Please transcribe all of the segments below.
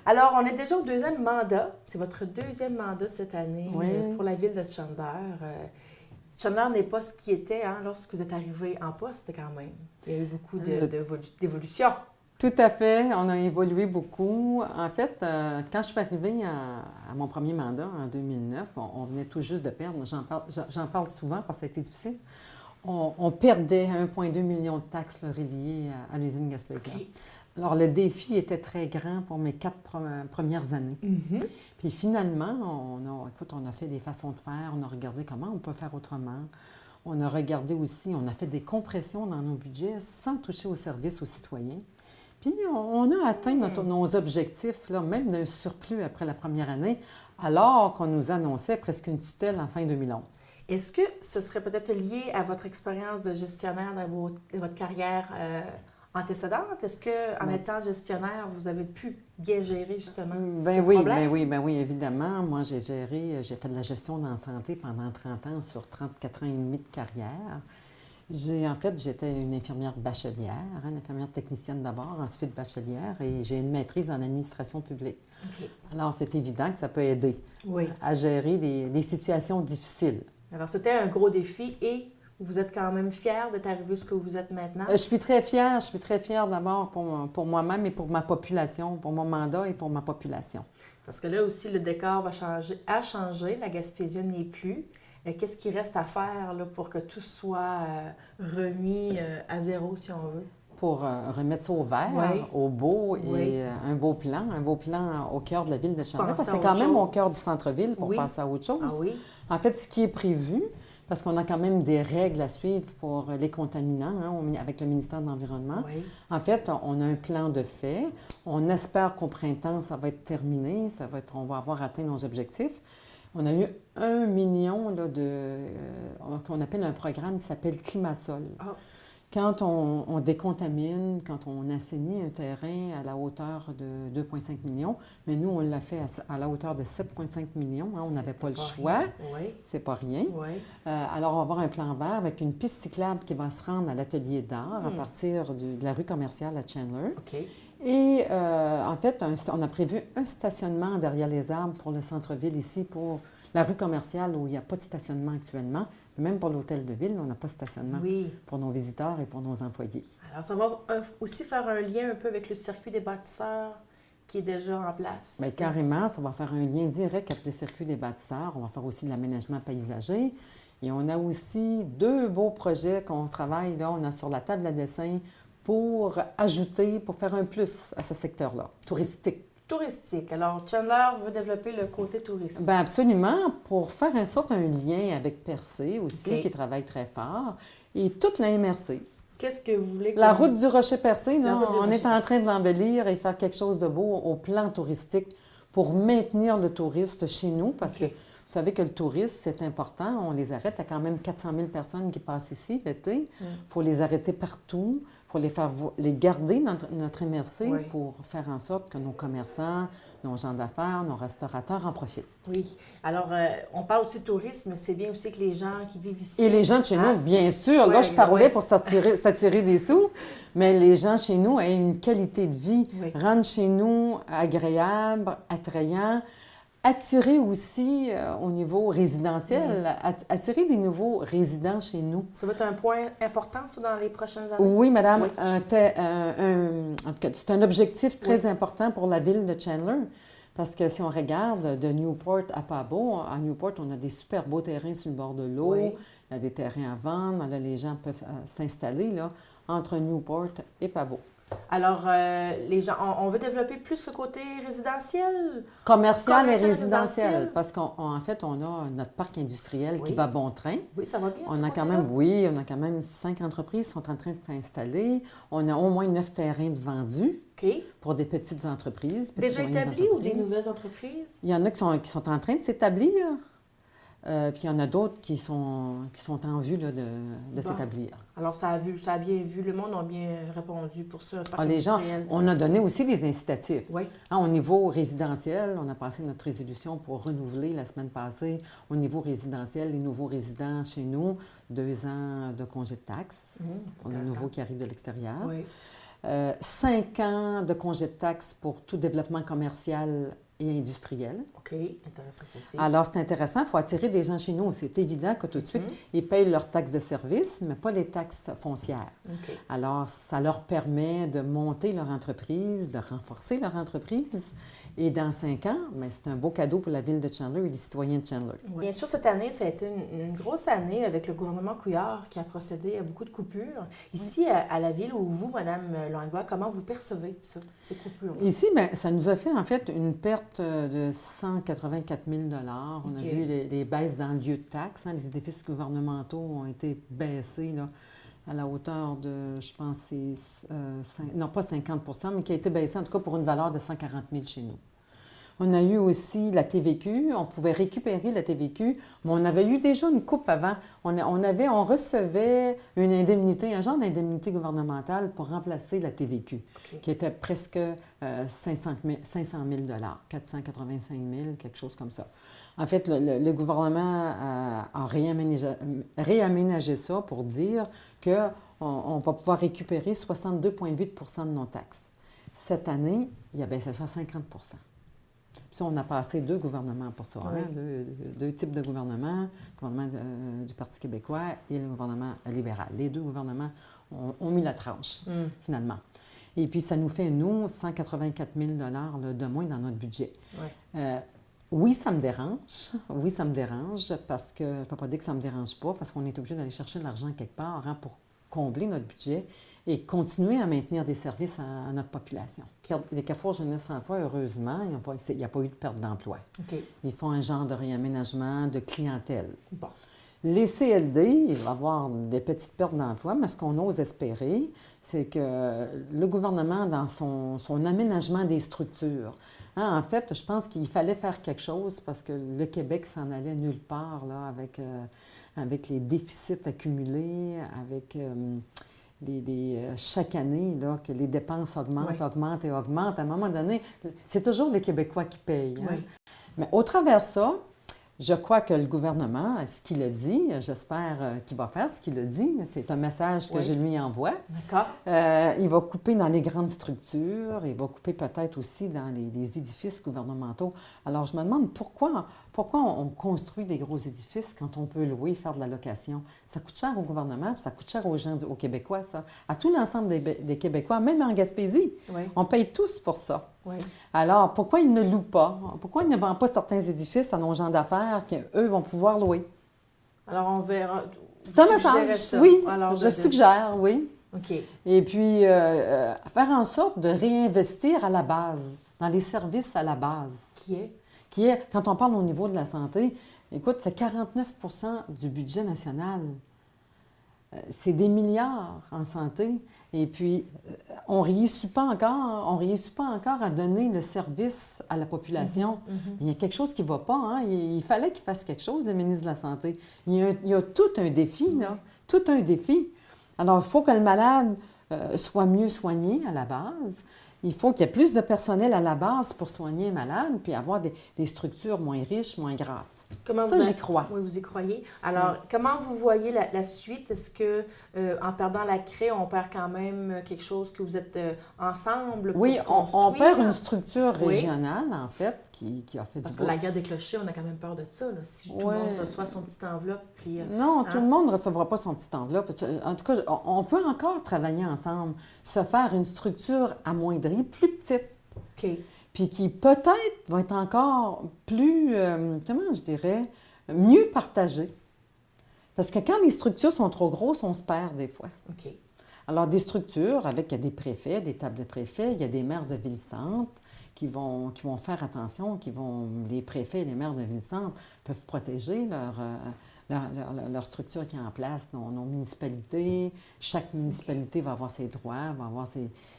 Alors, on est déjà au deuxième mandat. C'est votre deuxième mandat cette année Oui. pour la ville de Chandler. Chandler n'est pas ce qui était lorsque vous êtes arrivé en poste quand même. Il y a eu beaucoup d'évolution. Tout à fait. On a évolué beaucoup. En fait, quand je suis arrivée à mon premier mandat en 2009, on venait tout juste de perdre. J'en parle souvent parce que ça a été difficile. On perdait 1,2 million de taxes là, reliées à l'usine Gaspésia. OK. Alors, le défi était très grand pour mes 4 premières années. Mhm. Puis finalement, on a fait des façons de faire. On a regardé comment on peut faire autrement. On a regardé aussi, on a fait des compressions dans nos budgets sans toucher aux services aux citoyens. Puis on a atteint nos objectifs, là, même d'un surplus après la première année, alors qu'on nous annonçait presque une tutelle en fin 2011. Est-ce que ce serait peut-être lié à votre expérience de gestionnaire dans votre carrière antécédente? Est-ce qu'en Oui. étant gestionnaire, vous avez pu bien gérer justement ce Ben oui, problème? ben oui, évidemment. Moi, j'ai fait de la gestion dans la santé pendant 30 ans sur 34 ans et demi de carrière. J'étais une infirmière bachelière, une infirmière technicienne d'abord, ensuite bachelière, et j'ai une maîtrise en administration publique. OK. Alors, c'est évident que ça peut aider Oui. à gérer des situations difficiles. Alors, c'était un gros défi et vous êtes quand même fier d'être arrivé où ce que vous êtes maintenant? Je suis très fière d'abord pour moi-même et pour ma population, pour mon mandat et pour ma population. Parce que là aussi, le décor a changé, la Gaspésie n'est plus. Qu'est-ce qui reste à faire là, pour que tout soit remis à zéro, si on veut? Pour remettre ça au vert, Oui. au beau Oui. et un beau plan au cœur de la ville de Chandler. Penser Parce que à c'est quand autre même au chose. cœur du centre-ville pour Oui. passer à autre chose. Ah oui? En fait, ce qui est prévu, parce qu'on a quand même des règles à suivre pour les contaminants avec le ministère de l'Environnement. Oui. En fait, on a un plan de fait. On espère qu'au printemps, ça va être terminé. On va avoir atteint nos objectifs. On a eu 1 million là, qu'on appelle un programme qui s'appelle Climasol. Ah. Quand on décontamine, quand on assainit un terrain à la hauteur de 2,5 millions, mais nous, on l'a fait à la hauteur de 7,5 millions. On n'avait pas le choix. Rien. Oui. C'est pas rien. Oui. Alors, on va avoir un plan vert avec une piste cyclable qui va se rendre à l'atelier d'art à partir de la rue commerciale à Chandler. OK. Et en fait, on a prévu un stationnement derrière les arbres pour le centre-ville ici, pour la rue commerciale où il n'y a pas de stationnement actuellement. Même pour l'hôtel de ville, on n'a pas de stationnement Oui. pour nos visiteurs et pour nos employés. Alors, ça va aussi faire un lien un peu avec le circuit des bâtisseurs qui est déjà en place. Bien, carrément, ça va faire un lien direct avec le circuit des bâtisseurs. On va faire aussi de l'aménagement paysager. Et on a aussi 2 beaux projets qu'on travaille, là, on a sur la table à dessin pour ajouter, pour faire un plus à ce secteur-là, touristique. Touristique. Alors, Chandler veut développer le côté touristique. Bien, absolument, pour faire un lien avec Percé aussi, OK. qui travaille très fort, et toute la MRC. Qu'est-ce que vous voulez que... La route du Rocher-Percé, La là, route du on est en Rocher-Percé. train de l'embellir et faire quelque chose de beau au plan touristique pour maintenir le touriste chez nous, parce OK. que vous savez que le tourisme, c'est important. On les arrête. Il y a quand même 400 000 personnes qui passent ici l'été. Il faut les arrêter partout. Il faut les garder dans notre MRC Oui. pour faire en sorte que nos commerçants, nos gens d'affaires, nos restaurateurs en profitent. Oui. Alors, on parle aussi de tourisme, mais c'est bien aussi que les gens qui vivent ici... Et les gens de chez nous, bien sûr. Là, Ouais, je parlais ouais. pour s'attirer des sous, mais les gens chez nous aient une qualité de vie, Oui. rendent chez nous agréable, attrayant, attirer aussi au niveau résidentiel, attirer des nouveaux résidents chez nous. Ça va être un point important, ça, dans les prochaines années? Oui, madame, Oui. en tout cas, c'est un objectif très Oui. important pour la ville de Chandler. Parce que si on regarde de Newport à Pabo, à Newport, on a des super beaux terrains sur le bord de l'eau. Oui. Il y a des terrains à vendre. Là, les gens peuvent s'installer là, entre Newport et Pabo. Alors, les gens, on veut développer plus le côté résidentiel? Commercial et Commercial, résidentiel. résidentiel. Parce qu'en fait, on a notre parc industriel qui Oui. va bon train. Oui, ça va bien, On ce a quand côté-là? même, oui, on a quand même 5 entreprises qui sont en train de s'installer. On a au moins 9 terrains de vendus OK. pour des petites entreprises. petites Déjà et moyennes établis ou des entreprises. nouvelles entreprises? Il y en a qui sont en train de s'établir, puis il y en a d'autres qui sont en vue là, de Bon. s'établir. Alors, ça a bien vu, le monde a bien répondu pour ça. un parc Les gens, industriel. on a donné aussi des incitatifs. Oui. Au niveau résidentiel, on a passé notre résolution pour renouveler la semaine passée. Au niveau résidentiel, les nouveaux résidents chez nous, 2 ans de congé de taxes pour les intéressant. nouveaux qui arrivent de l'extérieur. Oui. 5 ans de congé de taxes pour tout développement commercial et industriel. OK, intéressant ça aussi. Alors, c'est intéressant, il faut attirer des gens chez nous. C'est évident que tout de suite, ils payent leurs taxes de service, mais pas les taxes foncières. OK. Alors, ça leur permet de monter leur entreprise, de renforcer leur entreprise. Et dans 5 ans, bien, c'est un beau cadeau pour la ville de Chandler et les citoyens de Chandler. Bien sûr, cette année, ça a été une grosse année avec le gouvernement Couillard qui a procédé à beaucoup de coupures. Ici, à la ville, ou vous, Mme Langlois, comment vous percevez ça, ces coupures-là? Ici, bien, ça nous a fait en fait une perte de 184 000 $. On a vu les baisses dans le lieu de taxes. Hein. Les édifices gouvernementaux ont été baissés là, à la hauteur de, je pense, non pas 50 mais qui a été baissé en tout cas pour une valeur de 140 000 chez nous. On a eu aussi la TVQ. On pouvait récupérer la TVQ, mais on avait eu déjà une coupe avant. On recevait une indemnité, un genre d'indemnité gouvernementale pour remplacer la TVQ, qui était presque 500 000 $, 485 000, quelque chose comme ça. En fait, le gouvernement a réaménagé ça pour dire qu'on va pouvoir récupérer 62,8 % de nos taxes. Cette année, il a baissé ça à 50 %. Puis on a passé 2 gouvernements pour ça, hein? Deux types de gouvernements, le gouvernement du Parti québécois et le gouvernement libéral. Les 2 gouvernements ont mis la tranche, finalement. Et puis, ça nous fait, nous, 184 000 $ là, de moins dans notre budget. Oui, ça me dérange. Oui, ça me dérange parce que, je ne peux pas dire que ça ne me dérange pas, parce qu'on est obligé d'aller chercher de l'argent quelque part hein, pour combler notre budget et continuer à maintenir des services à notre population. Les Carrefour Jeunesse Emploi, heureusement, il n'y a pas eu de perte d'emploi. Ils font un genre de réaménagement de clientèle. Bon. Les CLD, il va y avoir des petites pertes d'emploi, mais ce qu'on ose espérer, c'est que le gouvernement, dans son aménagement des structures, hein, en fait, je pense qu'il fallait faire quelque chose parce que le Québec s'en allait nulle part là, avec les déficits accumulés, avec chaque année là, que les dépenses augmentent, augmentent et augmentent. À un moment donné, c'est toujours les Québécois qui payent. Hein? Mais au travers de ça, je crois que le gouvernement, ce qu'il a dit, j'espère qu'il va faire ce qu'il a dit. C'est un message que je lui envoie. D'accord. Il va couper dans les grandes structures, il va couper peut-être aussi dans les édifices gouvernementaux. Alors, je me demande pourquoi on construit des gros édifices quand on peut louer, faire de la location. Ça coûte cher au gouvernement, puis ça coûte cher aux gens, aux Québécois, ça. À tout l'ensemble des Québécois, même en Gaspésie. On paye tous pour ça. Alors, pourquoi ils ne louent pas? Pourquoi ils ne vendent pas certains édifices à nos gens d'affaires qu'eux vont pouvoir louer? Alors, on verra. C'est un message, ça. oui. Alors, je suggère, oui. OK. Et puis, faire en sorte de réinvestir à la base, dans les services à la base. Qui est, quand on parle au niveau de la santé, écoute, c'est 49 % du budget national. C'est des milliards en santé. Et puis, on ne réussit pas encore à donner le service à la population. Il y a quelque chose qui ne va pas. Hein? Il fallait qu'il fasse quelque chose, le ministre de la Santé. Il y a tout un défi, là. Tout un défi. Alors, il faut que le malade soit mieux soigné à la base. Il faut qu'il y ait plus de personnel à la base pour soigner les malades, puis avoir des structures moins riches, moins grasses. Ça, j'y crois. Oui, vous y croyez. Alors, comment vous voyez la suite? Est-ce que en perdant la CRAI, on perd quand même quelque chose que vous êtes ensemble pour construire? On perd une structure régionale, en fait, qui a fait Parce que la guerre des clochers, on a quand même peur de ça. Là, si tout le monde reçoit son petite enveloppe. Puis, non, tout le monde ne recevra pas son petite enveloppe. En tout cas, on peut encore travailler ensemble, se faire une structure amoindrie, plus petite. OK. Puis qui peut-être va être encore plus, comment je dirais, mieux partagée. Parce que quand les structures sont trop grosses, on se perd des fois. OK. Alors, des structures avec il y a des préfets, des tables de préfets, il y a des maires de ville-centre qui vont faire attention, les préfets et les maires de ville-centre peuvent protéger leur structure qui est en place, nos municipalités. Chaque municipalité va avoir ses droits, va avoir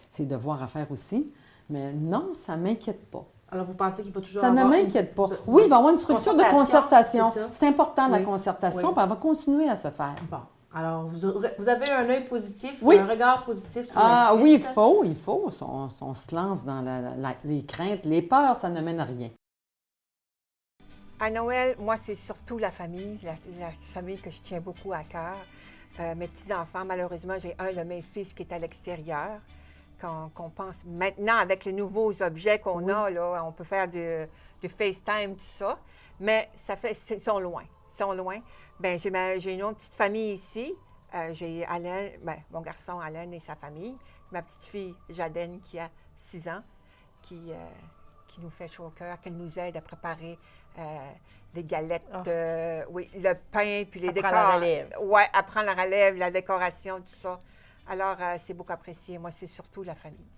ses devoirs à faire aussi. Mais non, ça ne m'inquiète pas. Alors, vous pensez qu'il va toujours avoir... Ça ne m'inquiète pas. Oui, il va y avoir une structure de concertation. C'est important, la concertation, puis elle va continuer à se faire. Bon. Alors, vous avez un œil positif, un regard positif sur la suite? Oui, il faut. On se lance dans les craintes, les peurs, ça ne mène à rien. À Noël, moi, c'est surtout la famille, la famille que je tiens beaucoup à cœur. Mes petits-enfants, malheureusement, j'ai un de mes fils qui est à l'extérieur. qu'on pense. Maintenant, avec les nouveaux objets qu'on a, là, on peut faire du FaceTime, tout ça, mais ils sont loin. Ils sont loin. Bien, j'ai une autre petite famille ici. J'ai Alain, mon garçon Alain et sa famille. Ma petite fille Jadène qui a 6 ans, qui nous fait chaud au cœur, qu'elle nous aide à préparer les galettes, le pain, puis les décors. La relève. Oui, apprendre la relève, la décoration, tout ça. Alors, c'est beaucoup apprécié. Moi, c'est surtout la famille.